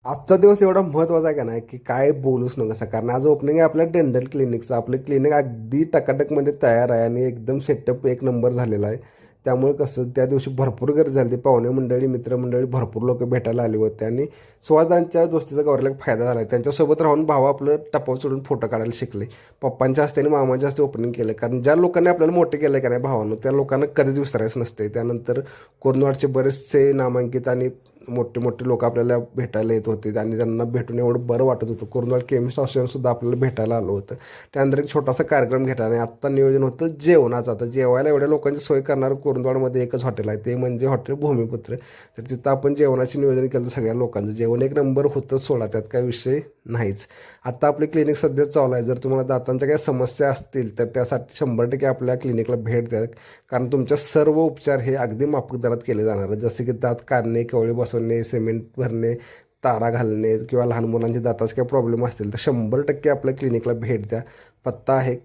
आजचा दिवस एवढा महत्त्वाचा आहे का नाही की काय बोलूच नका असं. कारण आज ओपनिंग आहे आपल्या डेंटल क्लिनिकचं. आपलं क्लिनिक अगदी टकाटकमध्ये तयार आहे आणि एकदम सेटअप एक नंबर झालेला आहे. त्यामुळे कसं त्या दिवशी भरपूर गर्दी झाली. पाहुणे मंडळी मित्रमंडळी भरपूर लोक भेटायला आले होते आणि सुवादांच्या दोस्तीचा गौरीला एक फायदा झाला. त्यांच्यासोबत राहून भावा आपलं टपाव चढून फोटो काढायला शिकले. पप्पांच्या हस्ते आणि मामाच्या हस्ते ओपनिंग केलं. कारण ज्या लोकांनी आपल्याला मोठे केलं का नाही भावानं, त्या लोकांना कधीच विसरायचं नसते. त्यानंतर कोरनवाडचे बरेचसे नामांकित आणि मोठे मोठे लोक आपल्याला भेटायला येत होते आणि त्यांना भेटून एवढं बरं वाटत होतं. कोरनवाड केमिस्ट असोसिएशनसुद्धा आपल्याला भेटायला आलं होतं. त्यानंतर एक छोटासा कार्यक्रम घेतला आणि आत्ता नियोजन होतं जेवणाचं. आता जेवायला एवढ्या लोकांची सोय करणारं कोरनवाडमध्ये एकच हॉटेल आहे, ते म्हणजे हॉटेल भूमिपुत्र. तर तिथं आपण जेवणाचे नियोजन केलं. सगळ्या लोकांचं जेवण एक नंबर होतं, सोडा त्यात काही विषय नाहीच. आता आपली क्लिनिक सध्या चालू आहे. जर तुम्हाला दातांच्या काही समस्या असतील तर त्यासाठी 100% आपल्या क्लिनिकला भेट द्या. कारण तुमच्या सर्व उपचार हे अगदी माफक दरात केले जाणार आहेत. जसे की दात काढणे, कवळे बसवणे, सिमेंट भरणे, तारा घालणे किंवा लहान मुलांचे दाताचे काही प्रॉब्लेम असतील तर 100% आपल्या क्लिनिकला भेट द्या. पत्ता आहे